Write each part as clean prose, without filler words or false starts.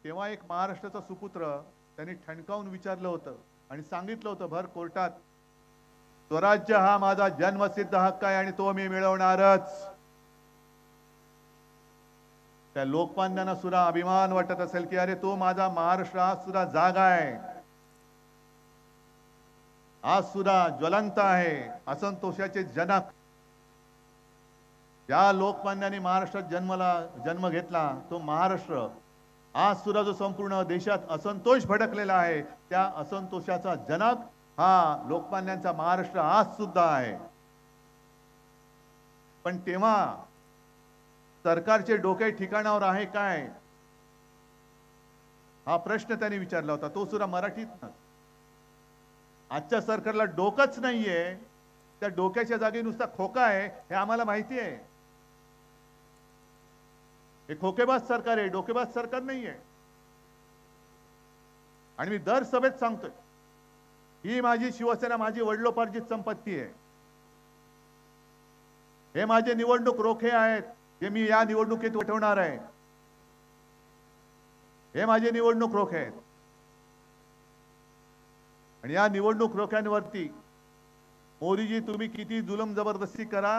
तेव्हा एक महाराष्ट्राचा सुपुत्र त्यांनी ठणकावून विचारलं होतं आणि सांगितलं होतं भर कोर्टात, स्वराज्य हा माझा जन्मसिद्ध हक्क आहे आणि तो मी मिळवणारच. त्या लोकमान्यांना सुद्धा अभिमान वाटत असेल की अरे तो माझा महाराष्ट्र हा सुद्धा जागा आहे, आज सुद्धा ज्वलंत आहे. असंतोषाचे जनक ज्या लोकमान्यांनी महाराष्ट्रात जन्म घेतला तो महाराष्ट्र आज सुद्धा जो संपूर्ण देशात असंतोष भडकलेला आहे, त्या असंतोषाचा जनक हा लोकमान्यांचा महाराष्ट्र आज सुद्धा आहे. पण तेव्हा सरकारचे डोके ठिकाणावर आहे काय हा प्रश्न त्यांनी विचारला होता, तो सुद्धा मराठीत. आजच्या सरकारला डोकंच नाहीये, त्या डोक्याच्या जागी नुसता खोका आहे हे आम्हाला माहिती आहे. हे खोकेबाज सरकार आहे, डोकेबाज सरकार नाहीये. आणि मी दर सभेत सांगतोय ही माझी शिवसेना माझी वडिलोपार्जित संपत्ती आहे. हे माझे निवडणूक रोखे आहेत, हे मी या निवडणुकीत उठवणार आहे. हे माझे निवडणूक रोखे आहेत आणि या निवडणूक रोख्यांवरती मोदीजी तुम्ही किती जुलम जबरदस्ती करा,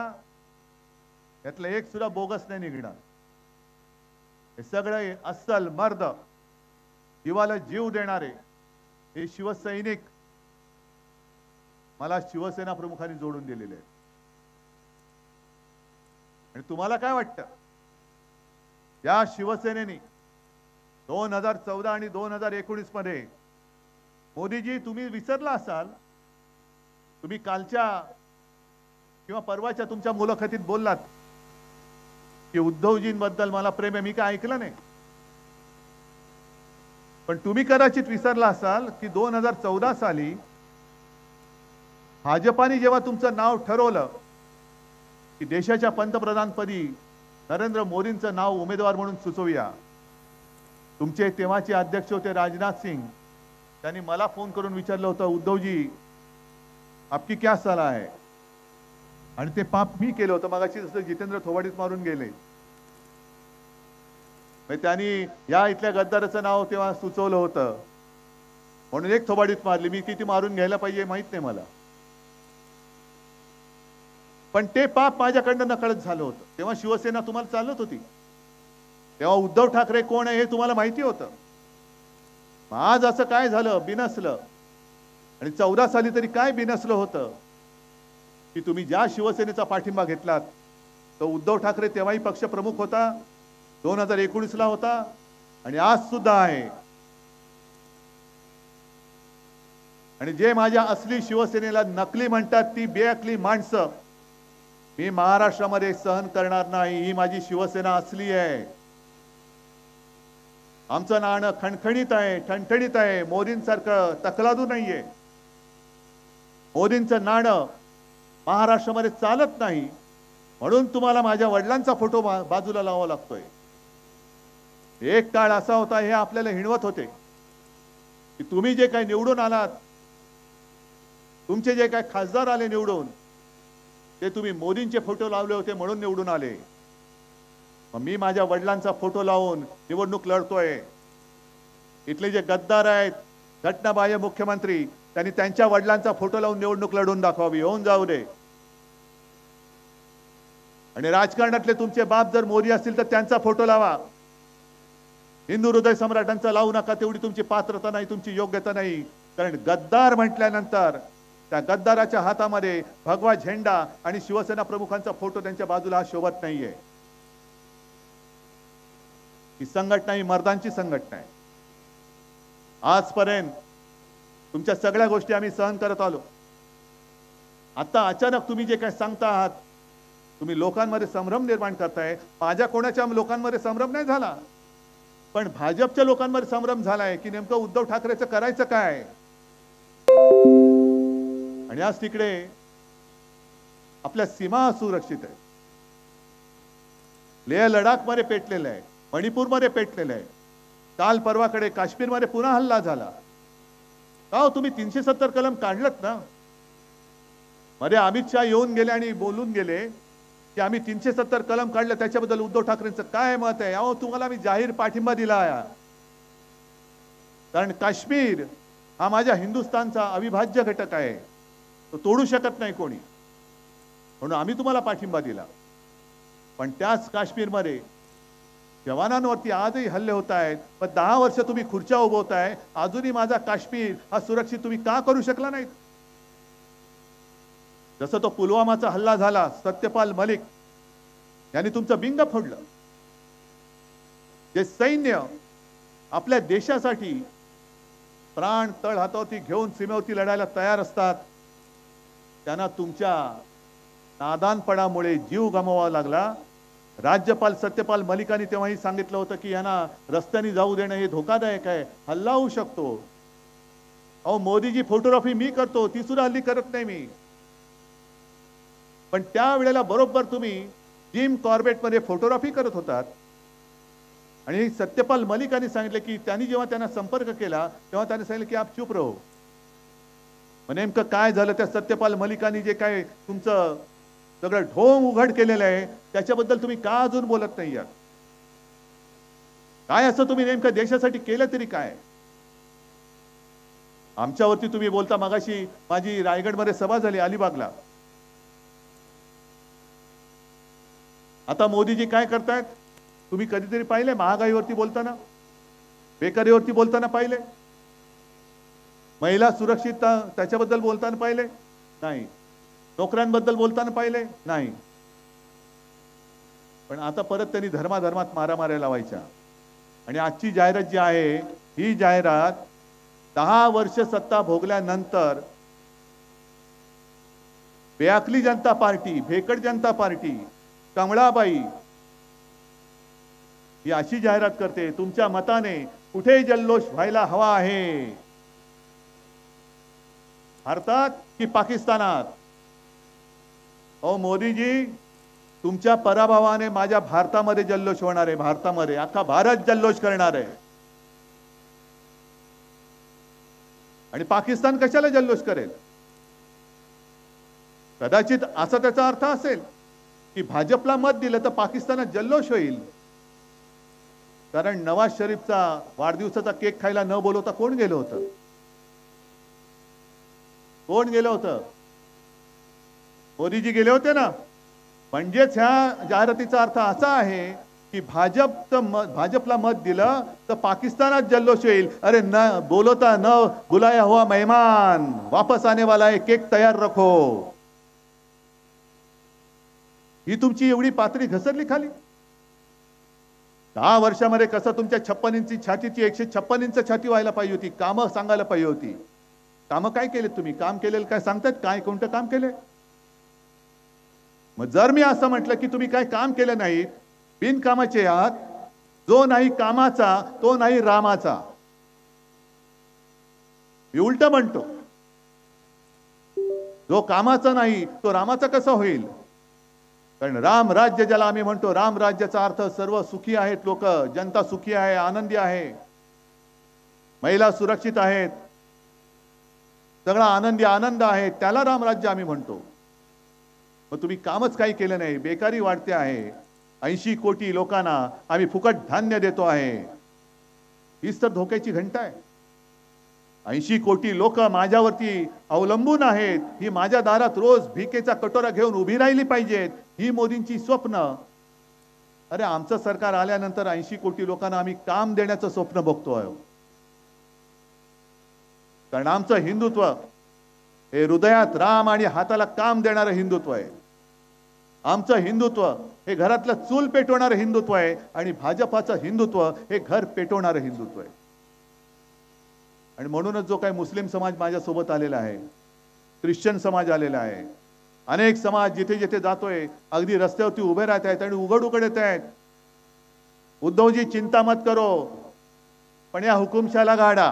यातलं एक सुद्धा बोगस नाही निघणार. हे सगळे अस्सल मर्द, जीवाला जीव देणारे हे शिवसैनिक मला शिवसेना प्रमुखांनी जोडून दिलेले आहेत. आणि तुम्हाला काय वाटतं, या शिवसेनेने 2014 आणि 2019 मध्ये मोदीजी तुम्ही विसरला असाल, तुम्ही कालच्या किंवा परवाच्या तुमच्या मुलाखतीत बोललात की उद्धवजींबद्दल मला प्रेम आहे, मी काय ऐकलं नाही. पण तुम्ही कदाचित विसरला असाल की 2014 साली भाजपाने जेव्हा तुमचं नाव ठरवलं की देशाच्या पंतप्रधानपदी नरेंद्र मोदींचं नाव उमेदवार म्हणून सुचवूया, तुमचे तेव्हाचे अध्यक्ष होते राजनाथ सिंग, त्यांनी मला फोन करून विचारलं होतं उद्धवजी आपकी क्या सलाह है. आणि ते पाप मी केलं होतं मगाशी जसं जितेंद्र थोबाडीत मारून गेले. त्यांनी या इथल्या गद्दाराचं नाव तेव्हा सुचवलं होतं म्हणून एक थोबाडीत मारली. मी किती मारून घ्यायला पाहिजे माहित नाही मला, पण ते पाप माझ्याकडनं नकळत झालं होतं. तेव्हा शिवसेना तुम्हाला चालत होती, तेव्हा उद्धव ठाकरे कोण आहे हे तुम्हाला माहिती होतं. आज असं काय झालं, बिनसलं. आणि 14 साली तरी काय बिनसलं होतं की तुम्ही ज्या शिवसेनेचा पाठिंबा घेतलात तो उद्धव ठाकरे तेव्हाही पक्ष प्रमुख होता, 2019 ला होता आणि आज सुद्धा आहे. आणि जे माझ्या असली शिवसेनेला नकली म्हणतात ती बेअकली माणसं मी महाराष्ट्रामध्ये सहन करणार नाही. ही माझी शिवसेना असली आहे. आमचं नाणं खणखणीत आहे, ठणठणीत आहे, मोदींसारखं तकलादू नाहीये. मोदींचं नाणं महाराष्ट्रामध्ये चालत नाही म्हणून तुम्हाला माझ्या वडिलांचा फोटो बाजूला लावावा लागतोय. एक काळ असा होता, हे आपल्याला हिणवत होते की तुम्ही जे काही निवडून आलात, तुमचे जे काही खासदार आले निवडून, ते तुम्ही मोदींचे फोटो लावले होते म्हणून निवडून आले. मग मी माझ्या वडिलांचा फोटो लावून निवडणूक लढतोय. इथले जे गद्दार आहेत, घटनाबाह्य मुख्यमंत्री, त्यांनी त्यांच्या वडिलांचा फोटो लावून निवडणूक लढून दाखवावी, होऊन जाऊ दे. आणि राजकारणातले तुमचे बाप जर मोदी असतील तर त्यांचा फोटो लावा. हिंदू हृदय सम्राटांचा लावू नका, तेवढी तुमची पात्रता नाही, तुमची योग्यता नाही. कारण गद्दार म्हटल्यानंतर त्या गद्दाराच्या हातामध्ये भगवा झेंडा आणि शिवसेना प्रमुखांचा फोटो त्यांच्या बाजूला शोभत नाहीये. ही संघटना ही मर्दांची संघटना आहे. आजपर्यंत तुमच्या सगळ्या गोष्टी आम्ही सहन करत आलो. आता अचानक तुम्ही जे काही सांगता आहात, तुम्ही लोकांमध्ये संभ्रम निर्माण करताय. माझ्या कोणाच्या लोकांमध्ये संभ्रम नाही झाला, पण भाजपच्या लोकांमध्ये संभ्रम झालाय की नेमकं उद्धव ठाकरेचं करायचं काय. आणि आज तिकडे आपल्या सीमा असुरक्षित आहे. लेह लडाख मध्ये पेटलेलं आहे, मणिपूर मध्ये पेटलेलं आहे, काल परवाकडे काश्मीर मध्ये पुन्हा हल्ला झाला. का हो तुम्ही 370 कलम काढलत ना. मध्ये अमित शाह येऊन गेले आणि बोलून गेले की आम्ही 370 कलम काढलं, त्याच्याबद्दल उद्धव ठाकरेंचं काय मत आहे. अहो तुम्हाला मी जाहीर पाठिंबा दिला आहे. कारण काश्मीर हा माझ्या हिंदुस्थानचा अविभाज्य घटक आहे, तो तोडू शकत नाही कोणी, म्हणून आम्ही तुम्हाला पाठिंबा दिला. पण त्याच काश्मीरमध्ये जवानांवरती आजही हल्ले होत आहेत. पण 10 वर्ष तुम्ही खुर्च्या उभवताय, अजूनही माझा काश्मीर हा सुरक्षित तुम्ही का करू शकला नाहीत? जसं तो पुलवामाचा हल्ला झाला, सत्यपाल मलिक यांनी तुमचं बिंग फोडलं. जे सैन्य आपल्या देशासाठी प्राण तळ हातावरती घेऊन सीमेवरती लढायला तयार असतात, त्यांना तुमच्या नादानपणामुळे जीव गमवावा लागला. राज्यपाल सत्यपाल मलिकांनी तेव्हाही सांगितलं होतं की यांना रस्त्याने जाऊ देणं हे धोकादायक आहे, हल्ला होऊ शकतो. अहो मोदीजी फोटोग्राफी मी करतो, ती सुद्धा हल्ली करत नाही मी. पण त्यावेळेला बरोबर तुम्ही जिम कॉर्बेट मध्ये फोटोग्राफी करत होतात आणि सत्यपाल मलिकांनी सांगितलं की त्यांनी जेव्हा त्यांना संपर्क केला तेव्हा त्यांनी सांगितलं की आप चुप रहो. नेमकं काय झालं त्या सत्यपाल मलिकांनी जे काय तुमचं सगळं ढोंग उघड केलेलं आहे त्याच्याबद्दल तुम्ही का अजून बोलत नाही आहात? काय असं तुम्ही नेमकं देशासाठी केलं तरी काय? आमच्यावरती तुम्ही बोलता. मगाशी माझी रायगडमध्ये सभा झाली अलिबागला. आता मोदीजी काय करतायत तुम्ही कधीतरी पाहिले? महागाईवरती बोलताना, बेकारीवरती बोलताना पाहिले? महिला सुरक्षितता त्याच्याबद्दल बोलताना पाहिले? नाही. नोकऱ्यांबद्दल बोलताना पाहिले? नाही. पण आता परत त्यांनी धर्माधर्मात मारामाऱ्या लावायच्या. आणि आजची जाहिरात जी आहे ही जाहिरात 10 वर्ष सत्ता भोगल्यानंतर बेअकली जनता पार्टी, भेकड जनता पार्टी, कमळाबाई ही अशी जाहिरात करते, तुमच्या मताने कुठे जल्लोष व्हायला हवा आहे, भारतात की पाकिस्तानात? अहो मोदीजी, तुमच्या पराभवाने माझ्या भारतामध्ये जल्लोष होणार आहे. भारतामध्ये अख्खा भारत जल्लोष करणार आहे. आणि पाकिस्तान कशाला जल्लोष करेल? कदाचित असा त्याचा अर्थ असेल की भाजपला मत दिलं तर पाकिस्तानात जल्लोष होईल. कारण नवाज शरीफचा वाढदिवसाचा केक खायला न बोलवता कोण गेलं होतं? कोण गेलं होतं? मोदीजी गेले होते ना. म्हणजेच ह्या जाहिरातीचा अर्थ असा आहे की भाजपला मत दिलं तर पाकिस्तानात जल्लोष होईल. अरे न बोलता न बुलाया हुआ मेहमान वापस आने वाला है, केक तयार रखो. ही तुमची एवढी पातळी घसरली खाली. 10 वर्षामध्ये कसं तुमच्या 56 इंची छातीची 156 इंच छाती व्हायला पाहिजे होती. कामं सांगायला पाहिजे होती. कामं काय केलेत तुम्ही? काम केलेलं काय सांगतात? काय कोणतं काम केले? मग जर मी असं म्हटलं की तुम्ही काय काम केलं नाही, बिनकामाचे आहात, जो नाही कामाचा तो नाही रामाचा, मी उलट म्हणतो. जो कामाचा नाही तो रामाचा कसा होईल? कारण राम राज्य ज्याला आम्ही म्हणतो, राम राज्याचा अर्थ सर्व सुखी आहेत लोक, जनता सुखी आहे, आनंदी आहे, महिला सुरक्षित आहेत, सगळा आनंदी आनंद आहे, त्याला राम राज्य आम्ही म्हणतो. मग तुम्ही कामच काही केलं नाही. बेकारी वाढते आहे. 80 कोटी लोकांना आम्ही फुकट धान्य देतो आहे. हीच तर धोक्याची घंटा आहे. 80 कोटी लोक माझ्यावरती अवलंबून आहेत. ही माझ्या दारात रोज भिकेचा कटोरा घेऊन उभी राहिली पाहिजेत, ही मोदींची स्वप्न. अरे आमचं सरकार आल्यानंतर 80 कोटी लोकांना आम्ही काम देण्याचं स्वप्न बघतोय. कारण आमचं हिंदुत्व हे हृदयात राम आणि हाताला काम देणारं हिंदुत्व आहे. आमचं हिंदुत्व हे घरातलं चूल पेटवणारं हिंदुत्व आहे आणि भाजपाचं हिंदुत्व हे घर पेटवणारं हिंदुत्व आहे. आणि म्हणूनच जो काही मुस्लिम समाज माझ्यासोबत आलेला आहे, ख्रिश्चन समाज आलेला आहे, अनेक समाज जिथे जिथे जातोय अगदी रस्त्यावरती उभे राहत आहेत आणि उघड उघड येत आहेत. उद्धवजी चिंता मत करो, पण या हुकुमशाला गाडा.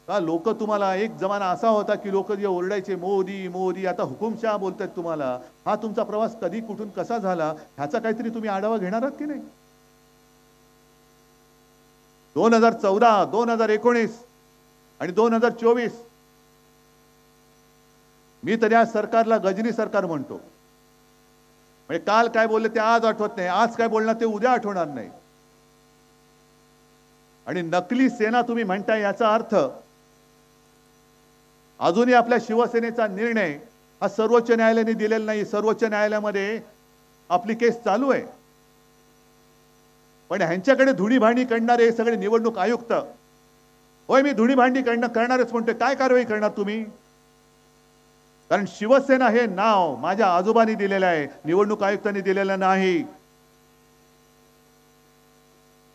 का लोक तुम्हाला, एक जमाना असा होता की लोक जे ओरडायचे मोदी मोदी, आता हुकुमशाह बोलतात तुम्हाला. हा तुमचा प्रवास कधी कुठून कसा झाला ह्याचा काहीतरी तुम्ही आढावा घेणार आहात की नाही? 2014, 2019 आणि 2024 मी तर या सरकारला गजनी सरकार म्हणतो. म्हणजे काल काय बोलले ते आज आठवत नाही, आज काय बोलणार ते उद्या आठवणार नाही. आणि नकली सेना तुम्ही म्हणताय याचा अर्थ अजूनही आपल्या शिवसेनेचा निर्णय हा सर्वोच्च न्यायालयाने दिलेला नाही। सर्वोच्च न्यायालयामध्ये आपली केस चालू आहे, पण ह्यांच्याकडे धुणीभांडी करणारे सगळे निवडणूक आयुक्त। होय, मी धुणीभांडी करणारच म्हणते, काय कारवाई करणार तुम्ही? कारण शिवसेना हे नाव माझ्या आजोबांनी दिलेलं आहे, निवडणूक आयुक्तांनी दिलेलं नाही।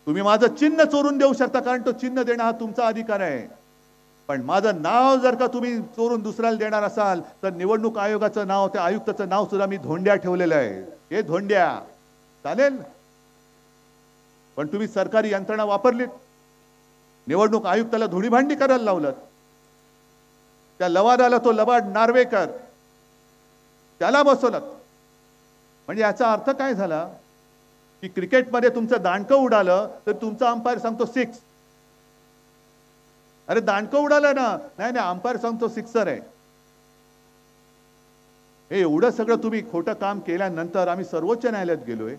तुम्ही माझं चिन्ह चोरून देऊ शकता, कारण तो चिन्ह देणं हा तुमचा अधिकार आहे, पण माझं नाव जर का तुम्ही चोरून दुसऱ्याला देणार असाल तर निवडणूक आयोगाचं नाव, त्या आयुक्ताचं नाव सुद्धा मी धोंड्या ठेवलेलं आहे। हे धोंड्या चालेल, पण तुम्ही सरकारी यंत्रणा वापरलीत, निवडणूक आयुक्ताला धुणीभांडी करायला लावलं। त्या लवादाला, तो लवाड नार्वेकर, त्याला बसवलं। म्हणजे याचा अर्थ काय झाला की क्रिकेटमध्ये तुमचं दांडकं उडालं तर तुमचा अंपायर सांगतो 6। अरे दांडकं उडालं ना, नाही अंपायर सांगतो 6 आहे। हे एवढं सगळं तुम्ही खोटं काम केल्यानंतर आम्ही सर्वोच्च न्यायालयात गेलोय।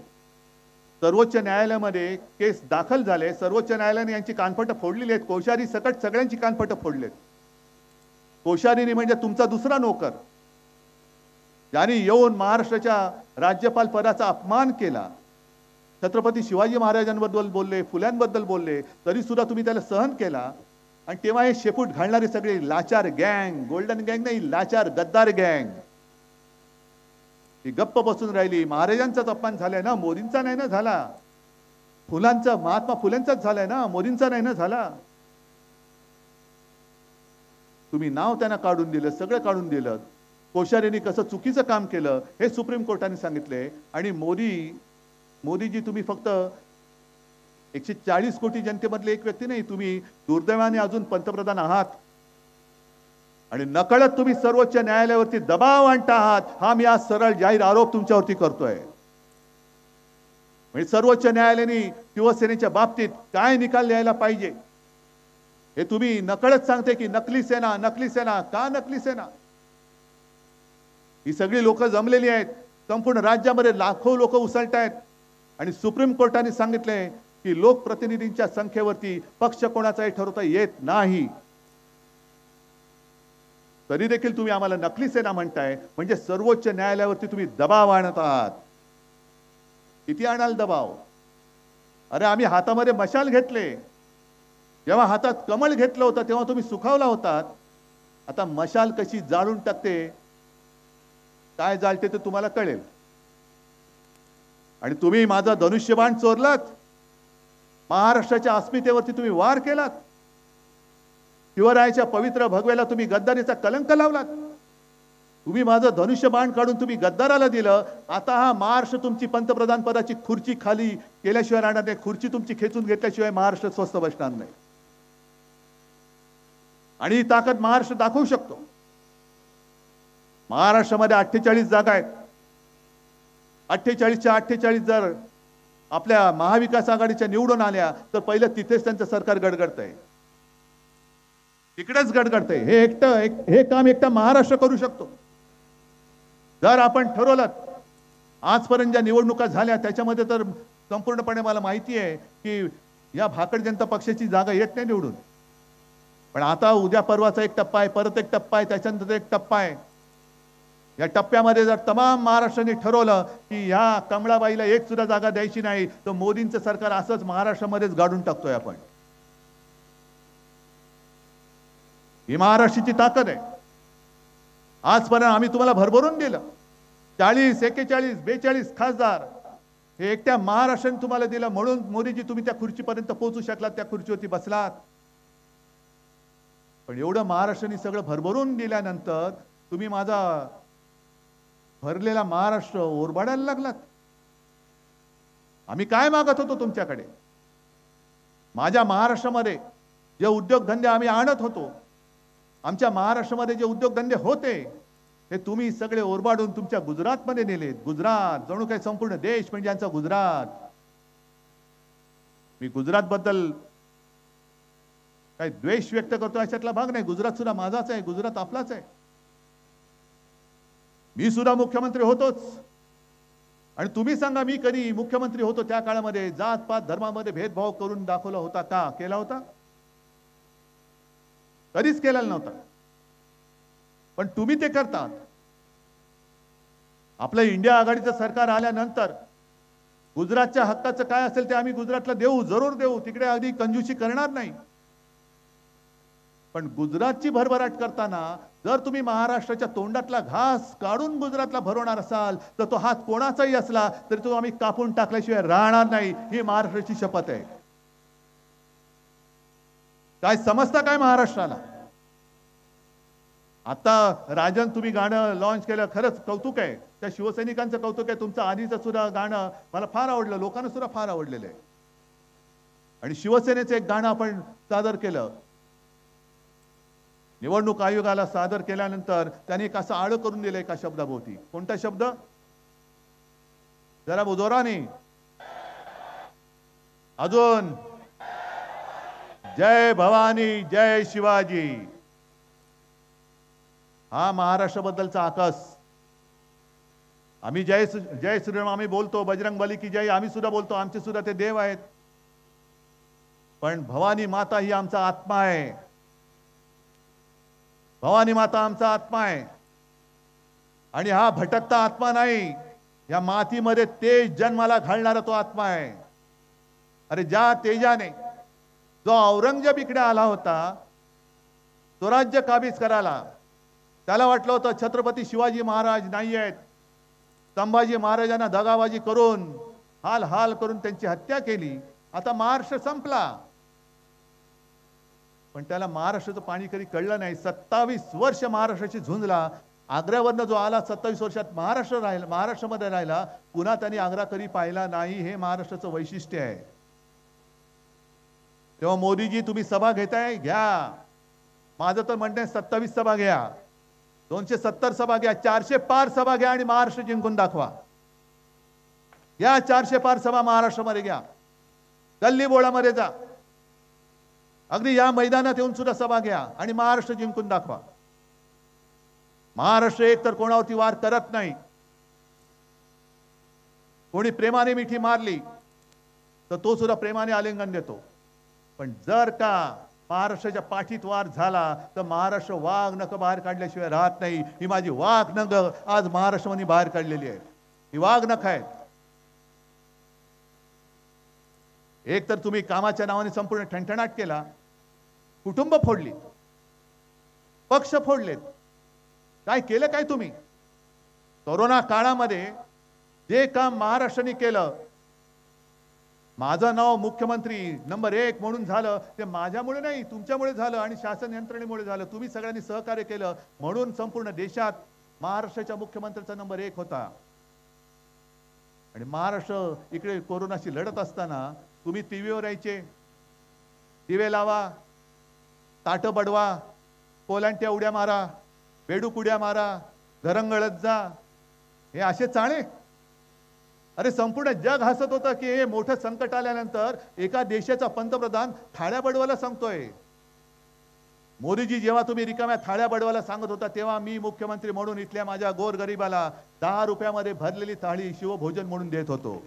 सर्वोच्च न्यायालयामध्ये केस दाखल झाले, सर्वोच्च न्यायालयाने यांची कानपटं फोडलेली आहेत, कोश्यारी सकट सगळ्यांची कानपटं फोडलेत। कोश्यारीने म्हणजे तुमचा दुसरा नोकर, ज्यांनी येऊन महाराष्ट्राच्या राज्यपाल पदाचा अपमान केला, छत्रपती शिवाजी महाराजांबद्दल बोलले, फुल्यांबद्दल बोलले, तरी सुद्धा तुम्ही त्याला सहन केला। आणि तेव्हा हे शेपूट घालणारे सगळे लाचार गँग, गोल्डन गँग नाही, लाचार गद्दार गँग ही गप्प बसून राहिली। महाराजांचाच अपमान झालाय ना, मोदींचा नाही ना झाला। फुलांचा, महात्मा फुलेंचाच झालाय ना, मोदींचा नाही ना झाला। तुम्ही नाव त्यांना काढून दिलं, सगळं काढून दिलं। कोश्यारींनी कसं चुकीचं काम केलं हे सुप्रीम कोर्टाने सांगितले। आणि मोदीजी तुम्ही फक्त 140 कोटी जनतेमधले एक व्यक्ती नाही, तुम्ही दुर्दैवाने अजून पंतप्रधान आहात आणि नकळत तुम्ही सर्वोच्च न्यायालयावरती दबाव आणता आहात। हा मी आज सरळ जाहीर आरोप तुमच्यावरती करतोय। म्हणजे सर्वोच्च न्यायालयाने शिवसेनेच्या बाबतीत काय निकाल द्यायला पाहिजे हे तुम्ही नकळत सांगते की नकली सेना, नकली सेना। का नकली सेना? ही सगळी लोक जमलेली आहेत, संपूर्ण राज्यामध्ये लाखो लोक उसळतायत आणि सुप्रीम कोर्टाने सांगितले की लोकप्रतिनिधींच्या संख्येवरती पक्ष कोणाचाही ठरवता येत नाही। तरी देखील तुम्ही आम्हाला नकली सेना म्हणताय, म्हणजे सर्वोच्च न्यायालयावरती तुम्ही दबाव आणत आहात। किती आणाल दबाव? अरे आम्ही हातामध्ये मशाल घेतले, जेव्हा हातात कमळ घेतलं होतं तेव्हा तुम्ही सुखावला होतात। आता मशाल कशी जाळून टाकते, काय जाळते ते तुम्हाला कळेल। आणि तुम्ही माझा धनुष्यबाण चोरलात, महाराष्ट्राच्या अस्मितेवरती तुम्ही वार केलात, शिवरायाच्या पवित्र भगवेला तुम्ही गद्दारीचा कलंक लावलात। तुम्ही माझं धनुष्यबाण काढून तुम्ही गद्दाराला दिलं। आता हा महाराष्ट्र तुमची पंतप्रधान पदाची खुर्ची खाली केल्याशिवाय राहणार नाही, खुर्ची तुमची खेचून घेतल्याशिवाय महाराष्ट्र स्वस्थ बसणार नाही। आणि ही ताकद महाराष्ट्र दाखवू शकतो। महाराष्ट्रामध्ये 48 जागा आहेत, 48च्या 48 जर आपल्या महाविकास आघाडीच्या निवडून आल्या तर पहिलं तिथेच त्यांचं सरकार गडगडतंय, तिकडेच गडगडतंय। हे काम एकटा महाराष्ट्र करू शकतो जर आपण ठरवलं। आजपर्यंत ज्या निवडणुका झाल्या त्याच्यामध्ये तर संपूर्णपणे मला माहिती आहे की या भाकड जनता पक्षाची जागा येत नाही निवडून, पण आता उद्या परवाचा एक टप्पा आहे, परत एक टप्पा आहे, त्याच्यानंतर एक टप्पा आहे। या टप्प्यामध्ये जर तमाम महाराष्ट्राने ठरवलं की या कमळाबाईला एक सुद्धा जागा द्यायची नाही तर मोदींचं सरकार असंच महाराष्ट्रामध्येच गाडून टाकतोय आपण। ही महाराष्ट्राची ताकद आहे। आजपर्यंत आम्ही तुम्हाला भरभरून दिलं, 40, 41, 42 खासदार हे एकट्या महाराष्ट्राने तुम्हाला दिलं, म्हणून मोदीजी तुम्ही त्या खुर्चीपर्यंत पोहोचू शकलात, त्या खुर्चीवरती बसलात। पण एवढं महाराष्ट्राने सगळं भरभरून दिल्यानंतर तुम्ही माझा भरलेला महाराष्ट्र ओरबाडायला लागलात। आम्ही काय मागत होतो तुमच्याकडे? माझ्या महाराष्ट्रामध्ये जे उद्योगधंदे आम्ही आणत होतो, आमच्या महाराष्ट्रामध्ये जे उद्योगधंदे होते हे तुम्ही सगळे ओरबाडून तुमच्या गुजरातमध्ये नेलेत। गुजरात जणू काही संपूर्ण देश म्हणजे यांचा गुजरात। मी गुजरात बद्दल काही द्वेष व्यक्त करतो अशातला भाग नाही, गुजरात सुद्धा माझाच आहे, गुजरात आपलाच आहे। मी सुद्धा मुख्यमंत्री होतोच, आणि तुम्ही सांगा, मी कधी मुख्यमंत्री होतो त्या काळामध्ये जात पात धर्मामध्ये भेदभाव करून दाखवला होता का? केला होता? कधीच केलेला नव्हता. पण तुम्ही ते करतात. आपलं इंडिया आघाडीचं सरकार आल्यानंतर गुजरातच्या हक्काचं काय असेल ते आम्ही गुजरातला देऊ, जरूर देऊ. तिकडे अगदी कंजूसी करणार नाही. पण गुजरातची भरभराट करताना जर तुम्ही महाराष्ट्राच्या तोंडातला घास काढून गुजरातला भरवणार असाल तर तो हात कोणाचाही असला तरी तो आम्ही कापून टाकल्याशिवाय राहणार नाही, ही महाराष्ट्राची शपथ आहे. काय समजता काय महाराष्ट्राला? आता राजन तुम्ही गाणं लॉन्च केलं, खरंच कौतुक आहे. त्या शिवसैनिकांचं कौतुक आहे. तुमचं आधीचं सुद्धा गाणं मला फार आवडलं, लोकांना सुद्धा फार आवडलेलं आहे. आणि शिवसेनेचं एक गाणं आपण सादर केलं. निवडणूक आयोगाला सादर केल्यानंतर त्यांनी एक असं आळ करून दिलं एका शब्दाभोवती. कोणता शब्द? जरा जोराने अजून. जय भवानी जय शिवाजी. हा महाराष्ट्राबद्दलचा आकाश. आम्ही जय जय श्रीराम आम्ही बोलतो, बजरंग बली की जय आम्ही सुद्धा बोलतो, आमचे सुद्धा ते देव आहेत. पण भवानी माता ही आमचा आत्मा आहे. भवानी माता आमचा आत्मा आहे. आणि हा भटकता आत्मा नाही, या मातीमध्ये तेज जन्माला घालणारा तो आत्मा आहे. अरे ज्या तेजाने जो औरंगजेब इकडे आला होता स्वराज्य काबीज करायला, त्याला वाटलं होतं छत्रपती शिवाजी महाराज नाही आहेत. संभाजी महाराजांना दगाबाजी करून हाल हाल करून त्यांची हत्या केली. आता महाराष्ट्र संपला. पण त्याला महाराष्ट्राचं पाणी कधी कळलं नाही. 27 वर्ष महाराष्ट्राची झुंजला. आग्र्यावरनं जो आला 27 वर्षात महाराष्ट्रामध्ये राहिला. पुन्हा त्यांनी आग्रा कधी पाहिला नाही. हे महाराष्ट्राचं वैशिष्ट्य आहे. तेव्हा मोदीजी तुम्ही सभा घेताय, घ्या. माझं तर म्हणणं आहे 27 सभा घ्या, 270 सभा घ्या, 400 पार सभा घ्या आणि महाराष्ट्र जिंकून दाखवा. या 400 पार सभा महाराष्ट्रामध्ये घ्या. गल्ली बोळामध्ये जा. अगदी या मैदानात येऊन सुद्धा सभा घ्या आणि महाराष्ट्र जिंकून दाखवा. महाराष्ट्र एक तर कोणावरती वार करत नाही. कोणी प्रेमाने मिठी मारली तर तो सुद्धा प्रेमाने आलिंगन देतो. पण जर का महाराष्ट्राच्या पाठीत वार झाला तर महाराष्ट्र वाघ नख बाहेर काढल्याशिवाय राहत नाही. ही माझी वाघ नख आज महाराष्ट्रामध्ये बाहेर काढलेली आहे. ही वाघ नख आहेत. एक तर तुम्ही कामाच्या नावाने संपूर्ण ठणठणाट केला, कुटुंब फोडली, पक्ष फोडलेत. काय केलं काय तुम्ही? कोरोना काळामध्ये जे काम महाराष्ट्राने केलं, माझं नाव मुख्यमंत्री नंबर 1 म्हणून झालं, ते माझ्यामुळे नाही तुमच्यामुळे झालं आणि शासन यंत्रणेमुळे झालं. तुम्ही सगळ्यांनी सहकार्य केलं म्हणून संपूर्ण देशात महाराष्ट्राच्या मुख्यमंत्र्याचा नंबर 1 होता. आणि महाराष्ट्र इकडे कोरोनाशी लढत असताना तुम्ही टीव्हीवर यायचे, दिवे लावा, ताट बडवा, कोलांट्या उड्या मारा, बेडूक उड्या मारा, घरंगळत जा, हे असे चाळे. अरे संपूर्ण जग हसत होतं की हे मोठं संकट आल्यानंतर एका देशाचा पंतप्रधान थाळ्या बडवायला सांगतोय. मोदीजी जेव्हा तुम्ही रिकाम्या थाळ्या बडवायला सांगत होता तेव्हा मी मुख्यमंत्री म्हणून इथल्या माझ्या गोरगरिबाला 10 रुपयामध्ये भरलेली थाळी शिवभोजन म्हणून देत होतो.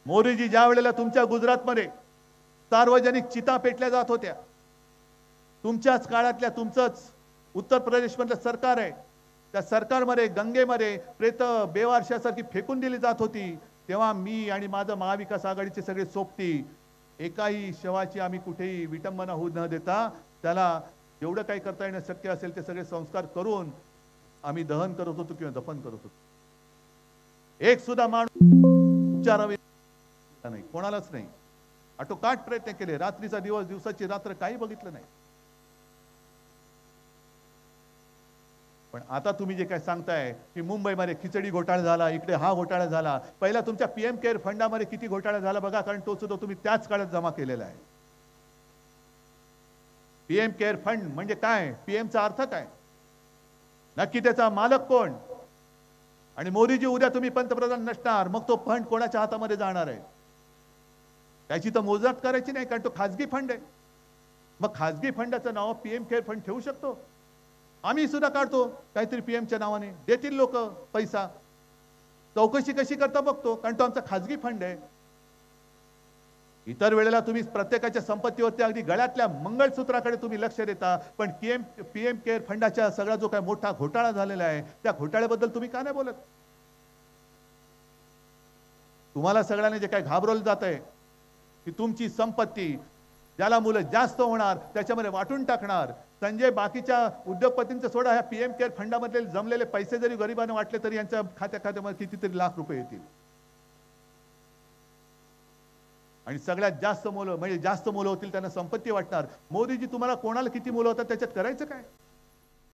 मोदीजी ज्या वेळेला तुमच्या गुजरातमध्ये सार्वजनिक चिता पेटल्या जात होत्या, तुमच्याच काळातल्या तुमचंच उत्तर प्रदेशमधलं सरकार आहे, त्या सरकारमध्ये गंगेमध्ये प्रेत बेवारशासारखी फेकून दिली जात होती, तेव्हा मी आणि माझं महाविकास आघाडीचे सगळे सोबती एकाही शवाची आम्ही कुठेही विटंबना होऊ न देता त्याला जेवढं काही करता येणं शक्य असेल ते सगळे संस्कार करून आम्ही दहन करत होतो किंवा दफन करत होतो. एक सुद्धा माणूस उपचारावे नाही, कोणालाच नाही. आटोकाट प्रयत्न केले, रात्रीचा दिवस दिवसाची रात्र काही बघितलं नाही. पण आता तुम्ही जे काय सांगताय की मुंबईमध्ये खिचडी घोटाळा झाला, इकडे हा घोटाळा झाला, पहिला तुमच्या पीएम केअर फंडामध्ये किती घोटाळा झाला बघा, कारण तो सुद्धा तुम्ही त्याच काळात जमा केलेला आहे. पीएम केअर फंड म्हणजे काय, पीएमचा अर्थ काय, नक्की त्याचा मालक कोण? आणि मोदीजी उद्या तुम्ही पंतप्रधान नसणार, मग तो फंड कोणाच्या हातामध्ये जाणार आहे त्याची तर मोजदाद करायची नाही, कारण तो खाजगी फंड आहे. मग खाजगी फंडाचं नाव पीएम केअर फंड ठेवू शकतो? आम्ही सुद्धा काढतो काहीतरी पीएमच्या नावाने, देतील लोक पैसा. चौकशी कशी करता बघतो, कारण तो आमचा खाजगी फंड आहे. इतर वेळेला तुम्ही प्रत्येकाच्या संपत्तीवरती अगदी गळ्यातल्या मंगळसूत्राकडे तुम्ही लक्ष देता, पण पीएम केअर फंडाच्या सगळा जो काय मोठा घोटाळा झालेला आहे त्या घोटाळ्याबद्दल तुम्ही का नाही बोलत? तुम्हाला सगळ्यांना जे काय घाबरवलं जात आहे की तुमची संपत्ती ज्याला मुलं जास्त होणार त्याच्यामध्ये वाटून टाकणार. संजय बाकीच्या उद्योगपतींचं सोडा, ह्या पीएम केअर फंडामधले जमलेले पैसे जरी गरिबांना वाटले तरी यांच्या खात्यामध्ये कितीतरी लाख रुपये येतील. आणि सगळ्यात जास्त मुलं म्हणजे जास्त मुलं होतील त्यांना संपत्ती वाटणार. मोदीजी तुम्हाला कोणाला किती मुलं होतात त्याच्यात करायचं काय?